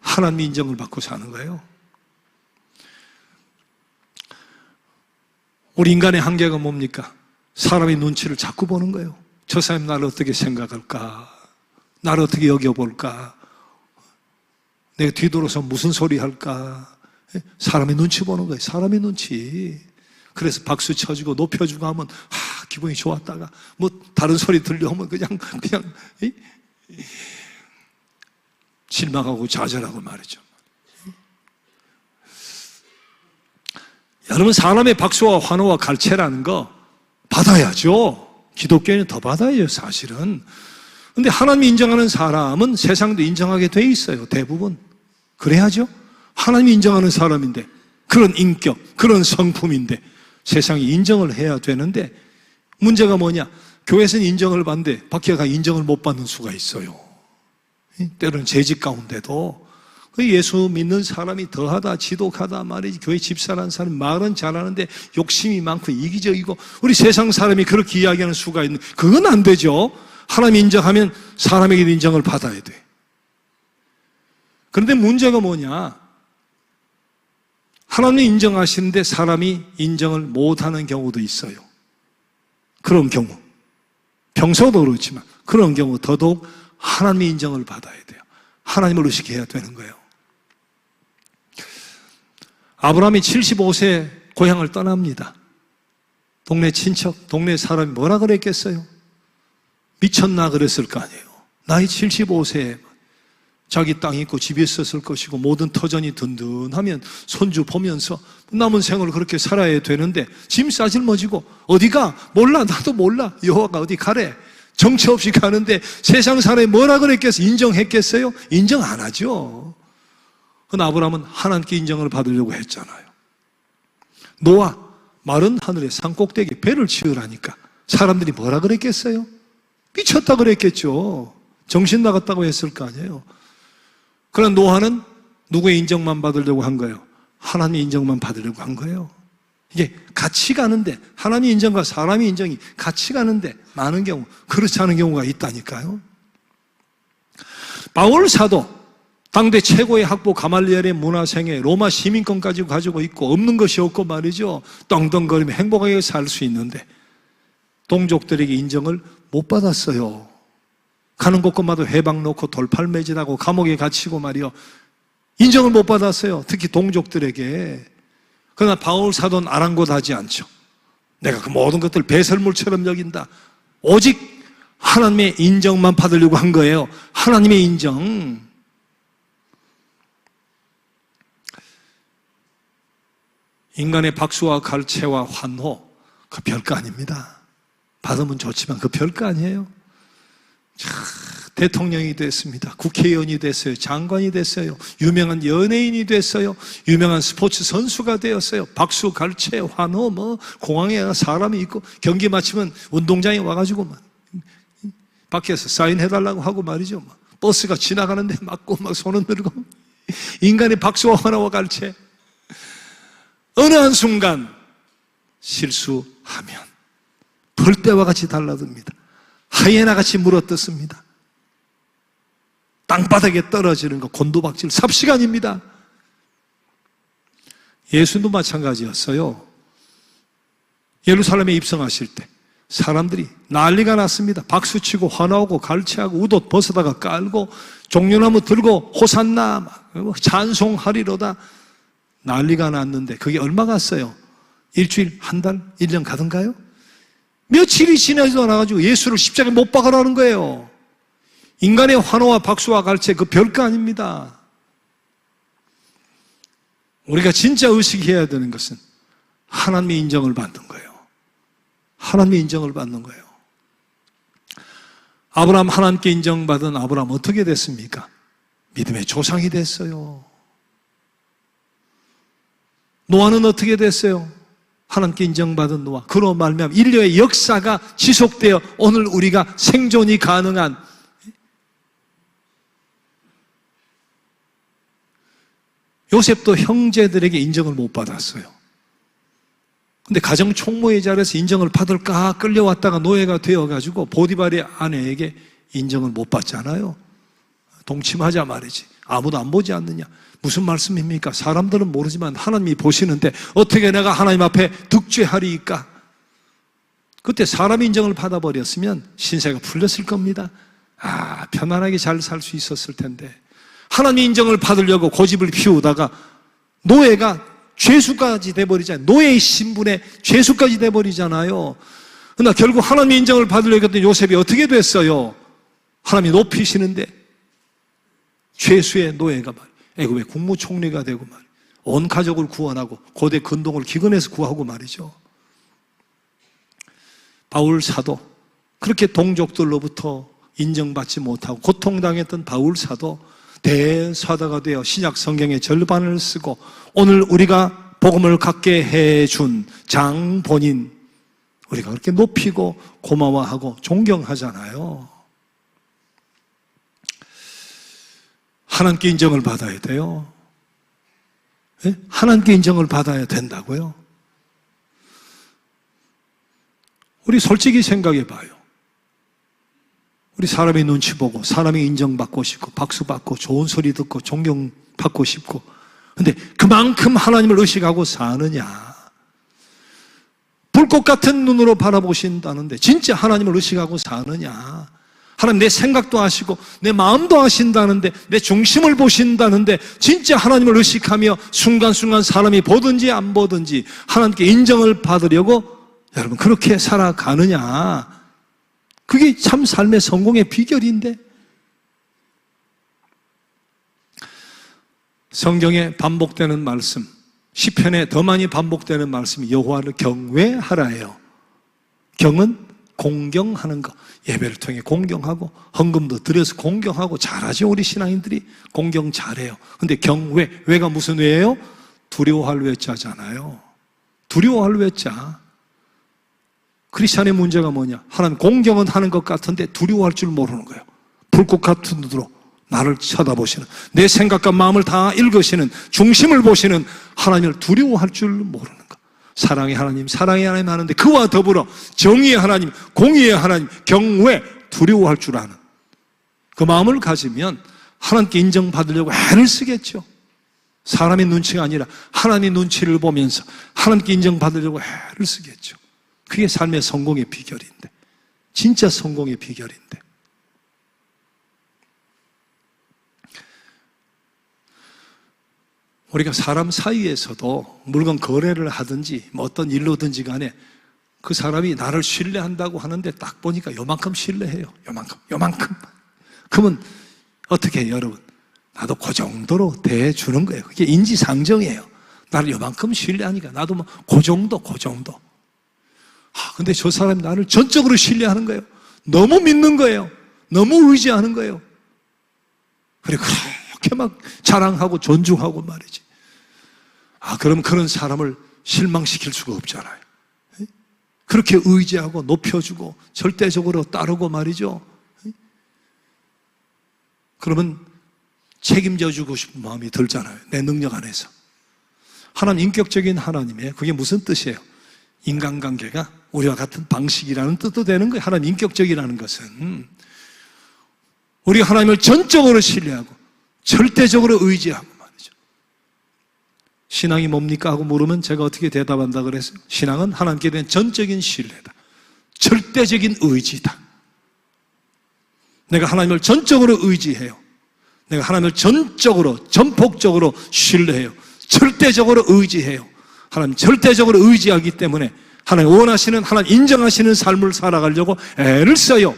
하나님의 인정을 받고 사는 거예요. 우리 인간의 한계가 뭡니까? 사람의 눈치를 자꾸 보는 거예요. 저 사람이 나를 어떻게 생각할까? 나를 어떻게 여겨볼까? 내가 뒤돌아서 무슨 소리 할까? 사람의 눈치 보는 거예요. 사람의 눈치. 그래서 박수 쳐주고 높여주고 하면 기분이 좋았다가 뭐 다른 소리 들려오면 그냥 실망하고 좌절하고 말이죠. 여러분 사람의 박수와 환호와 갈채라는 거 받아야죠. 기독교인은 더 받아야죠 사실은. 근데 하나님이 인정하는 사람은 세상도 인정하게 돼 있어요. 대부분 그래야죠. 하나님이 인정하는 사람인데, 그런 인격, 그런 성품인데 세상이 인정을 해야 되는데, 문제가 뭐냐? 교회에서는 인정을 받는데 밖에 가 인정을 못 받는 수가 있어요. 때로는 재직 가운데도 예수 믿는 사람이 더하다 지독하다 말이지, 교회 집사라는 사람이 말은 잘하는데 욕심이 많고 이기적이고, 우리 세상 사람이 그렇게 이야기하는 수가 있는, 그건 안 되죠. 하나님이 인정하면 사람에게 인정을 받아야 돼. 그런데 문제가 뭐냐? 하나님이 인정하시는데 사람이 인정을 못하는 경우도 있어요. 그런 경우, 평소도 그렇지만 그런 경우 더더욱 하나님의 인정을 받아야 돼요. 하나님을 의식해야 되는 거예요. 아브라함이 75세 고향을 떠납니다. 동네 친척, 동네 사람이 뭐라 그랬겠어요? 미쳤나 그랬을 거 아니에요. 나이 75세에 자기 땅이 있고 집이 있었을 것이고 모든 터전이 든든하면 손주 보면서 남은 생을 그렇게 살아야 되는데, 짐 싸질머지고 어디가? 몰라, 나도 몰라. 여호와가 어디 가래? 정처 없이 가는데 세상 사람이 뭐라 그랬겠어요? 인정했겠어요? 인정 안 하죠. 그러나 아브라함은 하나님께 인정을 받으려고 했잖아요. 노아, 마른 하늘에 산꼭대기에 배를 지으라니까 사람들이 뭐라 그랬겠어요? 미쳤다 그랬겠죠. 정신 나갔다고 했을 거 아니에요. 그러나 노아는 누구의 인정만 받으려고 한 거예요? 하나님의 인정만 받으려고 한 거예요. 이게 같이 가는데, 하나님의 인정과 사람의 인정이 같이 가는데 많은 경우 그렇지 않은 경우가 있다니까요. 바울 사도 당대 최고의 학부 가말리엘의 문화생에 로마 시민권까지 가지고 있고 없는 것이 없고 말이죠. 떵떵거리며 행복하게 살 수 있는데 동족들에게 인정을 못 받았어요. 가는 곳곳마다 회방 놓고 돌팔매질하고 감옥에 갇히고 말이요. 인정을 못 받았어요. 특히 동족들에게. 그러나 바울 사도는 아랑곳하지 않죠. 내가 그 모든 것들 배설물처럼 여긴다. 오직 하나님의 인정만 받으려고 한 거예요. 하나님의 인정. 인간의 박수와 갈채와 환호, 그 별거 아닙니다. 받으면 좋지만 그 별거 아니에요. 대통령이 됐습니다. 국회의원이 됐어요. 장관이 됐어요. 유명한 연예인이 됐어요. 유명한 스포츠 선수가 되었어요. 박수, 갈채, 환호, 공항에 사람이 있고 경기 마치면 운동장에 와가지고 밖에서 사인해달라고 하고 말이죠. 버스가 지나가는데 맞고 손 흔들고 인간의 박수와 환호와 갈채. 어느 한순간 실수하면 벌떼와 같이 달라듭니다. 하이에나같이 물어뜯습니다. 땅바닥에 떨어지는 거 곤두박질 삽시간입니다. 예수도 마찬가지였어요. 예루살렘에 입성하실 때 사람들이 난리가 났습니다. 박수치고 환호하고 갈채하고 웃옷 벗어다가 깔고 종려나무 들고 호산나 찬송하리로다 난리가 났는데 그게 얼마 갔어요? 일주일, 한 달, 1년 가던가요? 며칠이 지나지도 않아가지고 예수를 십자가에 못 박으라는 거예요. 인간의 환호와 박수와 갈채 그 별거 아닙니다. 우리가 진짜 의식해야 되는 것은 하나님의 인정을 받는 거예요. 하나님의 인정을 받는 거예요. 아브라함 하나님께 인정받은 아브라함 어떻게 됐습니까? 믿음의 조상이 됐어요. 노아는 어떻게 됐어요? 하나님께 인정받은 노아. 그로 말미암아 인류의 역사가 지속되어 오늘 우리가 생존이 가능한 요셉도 형제들에게 인정을 못 받았어요. 근데 가정 총무의 자리에서 인정을 받을까 끌려왔다가 노예가 되어가지고 보디발의 아내에게 인정을 못 받잖아요. 동침하자 말이지. 아무도 안 보지 않느냐. 무슨 말씀입니까? 사람들은 모르지만 하나님이 보시는데 어떻게 내가 하나님 앞에 득죄하리이까? 그때 사람 인정을 받아버렸으면 신세가 풀렸을 겁니다. 편안하게 잘 살 수 있었을 텐데 하나님 인정을 받으려고 고집을 피우다가 노예가 죄수까지 돼버리잖아요. 노예의 신분에 죄수까지 돼버리잖아요. 그러나 결국 하나님 인정을 받으려고 했던 요셉이 어떻게 됐어요? 하나님이 높이시는데 죄수의 노예가 애굽의 국무총리가 되고 말이에요. 온 가족을 구원하고 고대 근동을 기근에서 구하고 말이죠. 바울 사도 그렇게 동족들로부터 인정받지 못하고 고통당했던 바울 사도 대사도가 되어 신약 성경의 절반을 쓰고 오늘 우리가 복음을 갖게 해준 장본인 우리가 그렇게 높이고 고마워하고 존경하잖아요. 하나님께 인정을 받아야 돼요. 네? 하나님께 인정을 받아야 된다고요. 우리 솔직히 생각해 봐요. 우리 사람의 눈치 보고 사람의 인정받고 싶고 박수받고 좋은 소리 듣고 존경받고 싶고 근데 그만큼 하나님을 의식하고 사느냐. 불꽃 같은 눈으로 바라보신다는데 진짜 하나님을 의식하고 사느냐. 하나님 내 생각도 아시고 내 마음도 아신다는데 내 중심을 보신다는데 진짜 하나님을 의식하며 순간순간 사람이 보든지 안 보든지 하나님께 인정을 받으려고 여러분 그렇게 살아가느냐. 그게 참 삶의 성공의 비결인데 성경에 반복되는 말씀 시편에 더 많이 반복되는 말씀이 여호와를 경외하라예요. 경은 공경하는 거. 예배를 통해 공경하고 헌금도 드려서 공경하고 잘하죠. 우리 신앙인들이 공경 잘해요. 근데 경외, 외가 무슨 외예요? 두려워할 외자잖아요. 두려워할 외자. 크리스찬의 문제가 뭐냐? 하나님 공경은 하는 것 같은데 두려워할 줄 모르는 거예요. 불꽃 같은 눈으로 나를 쳐다보시는 내 생각과 마음을 다 읽으시는 중심을 보시는 하나님을 두려워할 줄 모르는 거. 사랑의 하나님, 사랑의 하나님 하는데 그와 더불어 정의의 하나님, 공의의 하나님, 경외, 두려워할 줄 아는 그 마음을 가지면 하나님께 인정받으려고 애를 쓰겠죠. 사람의 눈치가 아니라 하나님의 눈치를 보면서 하나님께 인정받으려고 애를 쓰겠죠. 그게 삶의 성공의 비결인데, 진짜 성공의 비결인데. 우리가 사람 사이에서도 물건 거래를 하든지 뭐 어떤 일로든지 간에 그 사람이 나를 신뢰한다고 하는데 딱 보니까 요만큼 신뢰해요. 요만큼. 그러면 어떻게 해요, 여러분? 나도 그 정도로 대해주는 거예요. 그게 인지상정이에요. 나를 요만큼 신뢰하니까 나도 뭐 그 정도. 근데 저 사람이 나를 전적으로 신뢰하는 거예요. 너무 믿는 거예요. 너무 의지하는 거예요. 그리고 그렇게 막 자랑하고 존중하고 말이지. 그럼 그런 사람을 실망시킬 수가 없잖아요. 그렇게 의지하고 높여주고 절대적으로 따르고 말이죠. 그러면 책임져 주고 싶은 마음이 들잖아요. 내 능력 안에서. 하나님, 인격적인 하나님의 그게 무슨 뜻이에요? 인간관계가 우리와 같은 방식이라는 뜻도 되는 거예요. 하나님 인격적이라는 것은 우리가 하나님을 전적으로 신뢰하고 절대적으로 의지하고 말이죠. 신앙이 뭡니까? 하고 물으면 제가 어떻게 대답한다 그랬어요? 신앙은 하나님께 대한 전적인 신뢰다. 절대적인 의지다. 내가 하나님을 전적으로 의지해요. 내가 하나님을 전폭적으로 신뢰해요. 절대적으로 의지해요. 하나님 절대적으로 의지하기 때문에 하나님 원하시는, 하나님 인정하시는 삶을 살아가려고 애를 써요.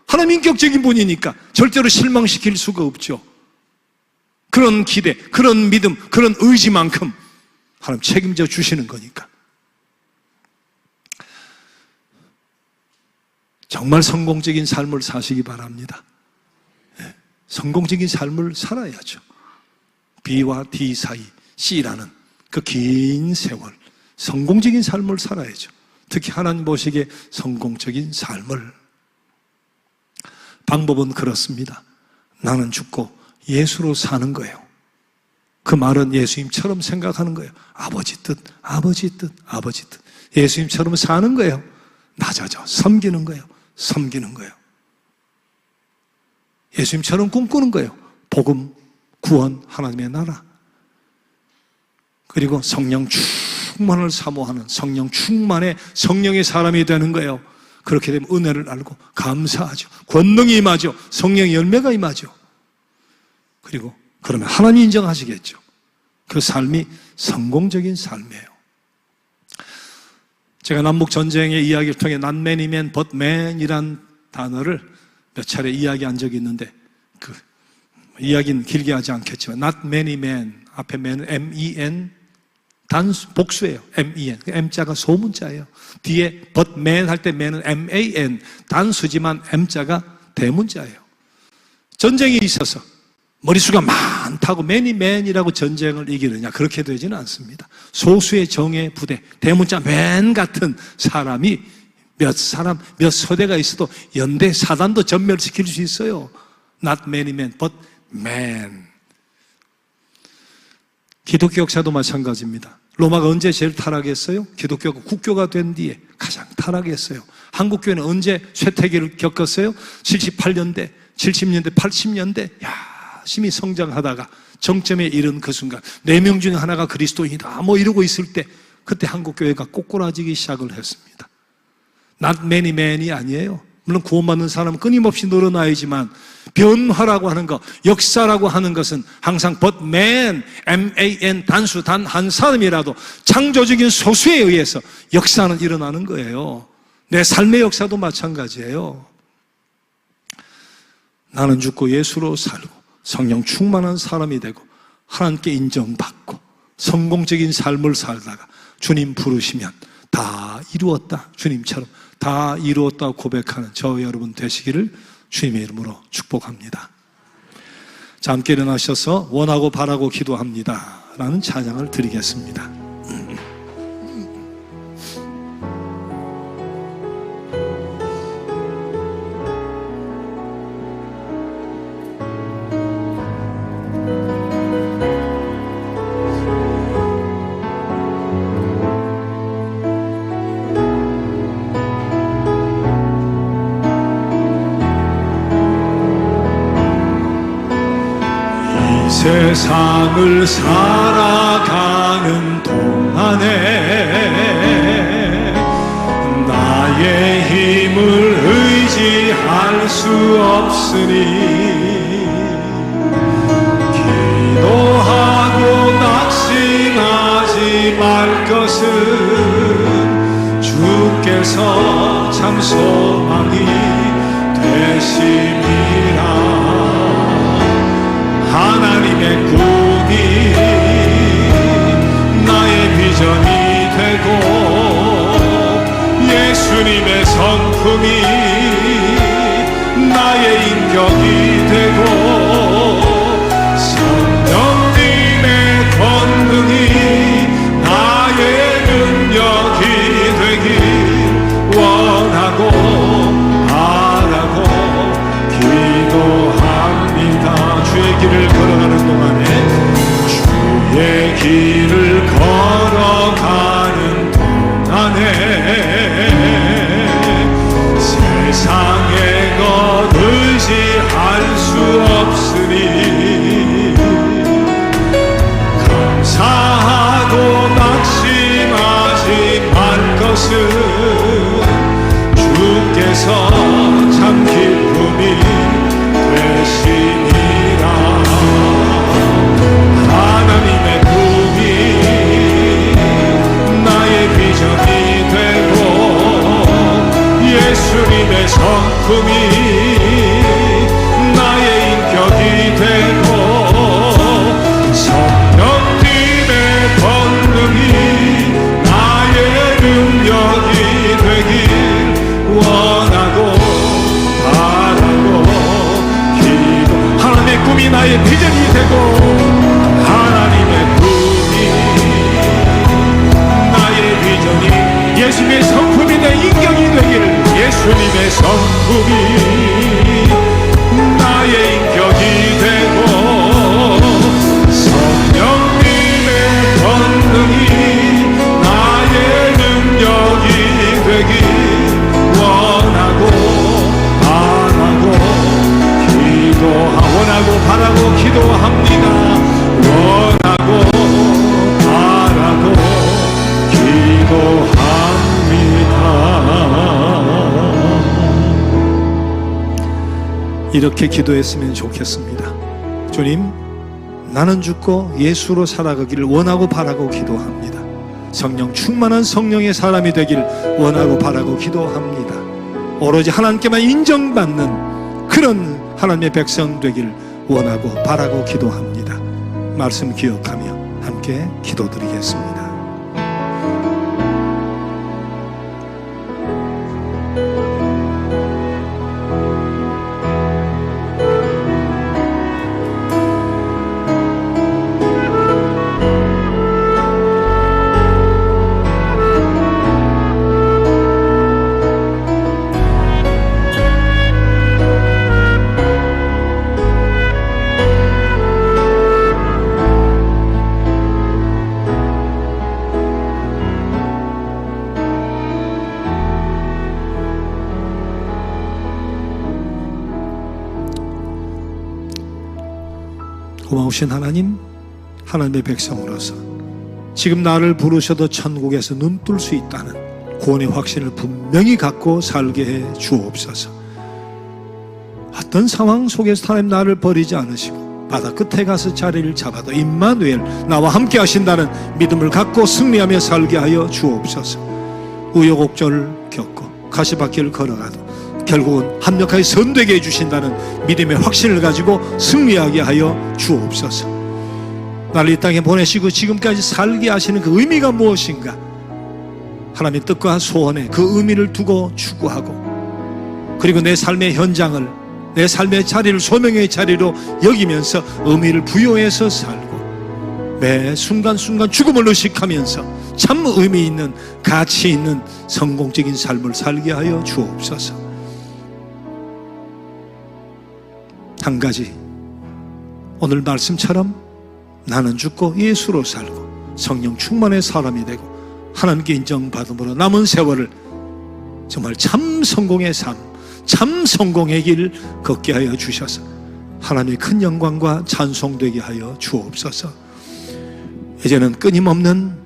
하나님 인격적인 분이니까 절대로 실망시킬 수가 없죠. 그런 기대, 그런 믿음, 그런 의지만큼 하나님 책임져 주시는 거니까. 정말 성공적인 삶을 사시기 바랍니다. 성공적인 삶을 살아야죠. B와 D 사이, C라는 그 긴 세월, 성공적인 삶을 살아야죠. 특히 하나님 보시기에 성공적인 삶을. 방법은 그렇습니다. 나는 죽고 예수로 사는 거예요. 그 말은 예수님처럼 생각하는 거예요. 아버지 뜻. 예수님처럼 사는 거예요. 낮아져 섬기는 거예요. 예수님처럼 꿈꾸는 거예요. 복음, 구원, 하나님의 나라. 그리고 성령 충만을 사모하는 성령 충만의 성령의 사람이 되는 거예요. 그렇게 되면 은혜를 알고 감사하죠. 권능이 임하죠. 성령의 열매가 임하죠. 그리고 그러면 하나님 인정하시겠죠. 그 삶이 성공적인 삶이에요. 제가 남북전쟁의 이야기를 통해 not many men but man이란 단어를 몇 차례 이야기한 적이 있는데 그 이야기는 길게 하지 않겠지만 not many men, 앞에 man은 M-E-N 단수, 복수예요. M-E-N. M자가 소문자예요. 뒤에 but man 할 때 man은 M-A-N 단수지만 M자가 대문자예요. 전쟁이 있어서 머리수가 많다고 many men이라고 전쟁을 이기느냐, 그렇게 되지는 않습니다. 소수의 정예 부대, 대문자 맨 같은 사람이 몇 사람, 몇 소대가 있어도 연대 사단도 전멸시킬 수 있어요. Not many men, but man. 기독교 역사도 마찬가지입니다. 로마가 언제 제일 타락했어요? 기독교가 국교가 된 뒤에 가장 타락했어요. 한국교회는 언제 쇠퇴기를 겪었어요? 78년대, 70년대, 80년대 열심히 성장하다가 정점에 이른 그 순간 4명 중에 하나가 그리스도인이다 뭐 이러고 있을 때 그때 한국교회가 꼬꾸라지기 시작을 했습니다. Not many men이 아니에요. 물론 구원받는 사람은 끊임없이 늘어나야지만 변화라고 하는 것, 역사라고 하는 것은 항상 but man, M-A-N 단수 단 한 사람이라도 창조적인 소수에 의해서 역사는 일어나는 거예요. 내 삶의 역사도 마찬가지예요. 나는 죽고 예수로 살고 성령 충만한 사람이 되고 하나님께 인정받고 성공적인 삶을 살다가 주님 부르시면 다 이루었다, 주님처럼 다 이루었다고 고백하는 저 여러분 되시기를 주님의 이름으로 축복합니다. 자, 함께 일어나셔서 원하고 바라고 기도합니다 라는 찬양을 드리겠습니다. 세상을 살아가는 동안에 나의 힘을 의지할 수 없으니 기도하고 낙심하지 말 것은 주께서 참 소망이 되심이라. 하나님의 꿈이 나의 비전이 되고 예수님의 성품이 나의 인격이 되고 성령님의 권능이 나의 능력이 되길 원하고 바라고 기도합니다. 주의 길을 걸어가는 동안에 주의 길을 걸어가는 동안에 세상의 것 의지할 수 없으니 감사하고 낙심하지 말 것은 주께서 참 기쁨이 되시니라. 하나님의 꿈이 나의 비전이 되고 예수님의 성품이 나의 인격이 되고 성령님의 권능이 나의 능력이 되길 원하고 바라고 기도. 하나님의 꿈이 나의 비전이 되고 하나님의 꿈이 나의 비전이 예수님의 성품이 내 인격이 되길 예수님의 성품이 나의 인격이 되고 성령님의 권능이 나의 능력이 되길 원하고 바라고 원하고 바라고 기도합니다. 원하고 바라고 기도합니다. 이렇게 기도했으면 좋겠습니다. 주님, 나는 죽고 예수로 살아가기를 원하고 바라고 기도합니다. 성령 충만한 성령의 사람이 되길 원하고 바라고 기도합니다. 오로지 하나님께만 인정받는 그런 하나님의 백성 되길 원하고 바라고 기도합니다. 말씀 기억하며 함께 기도드리겠습니다. 고마우신 하나님, 하나님의 백성으로서 지금 나를 부르셔도 천국에서 눈뜰 수 있다는 구원의 확신을 분명히 갖고 살게 해 주옵소서. 어떤 상황 속에서 하나님 나를 버리지 않으시고 바다 끝에 가서 자리를 잡아도 임마누엘 나와 함께 하신다는 믿음을 갖고 승리하며 살게 하여 주옵소서. 우여곡절을 겪고 가시밭길을 걸어가도 결국은 합력하여 선되게 해주신다는 믿음의 확신을 가지고 승리하게 하여 주옵소서. 나를 이 땅에 보내시고 지금까지 살게 하시는 그 의미가 무엇인가, 하나님의 뜻과 소원에 그 의미를 두고 추구하고, 그리고 내 삶의 현장을, 내 삶의 자리를 소명의 자리로 여기면서 의미를 부여해서 살고, 매 순간순간 죽음을 의식하면서 참 의미 있는, 가치 있는 성공적인 삶을 살게 하여 주옵소서. 한 가지, 오늘 말씀처럼 나는 죽고 예수로 살고 성령 충만의 사람이 되고 하나님께 인정받음으로 남은 세월을 정말 참 성공의 삶, 참 성공의 길 걷게 하여 주셔서 하나님의 큰 영광과 찬송되게 하여 주옵소서. 이제는 끊임없는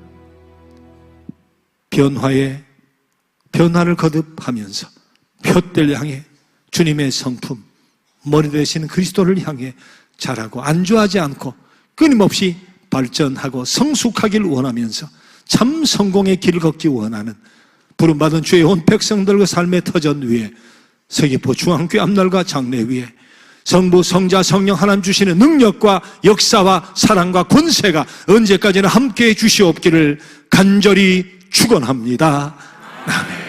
변화를 거듭하면서 표대를 향해 주님의 성품, 머리 되시는 그리스도를 향해 자라고 안주하지 않고 끊임없이 발전하고 성숙하길 원하면서 참 성공의 길을 걷기 원하는 부름받은 주의 온 백성들과 삶의 터전 위에 서귀포 중앙교회 앞날과 장례 위에 성부, 성자, 성령 하나님 주시는 능력과 역사와 사랑과 권세가 언제까지나 함께해 주시옵기를 간절히 축원합니다. 아멘.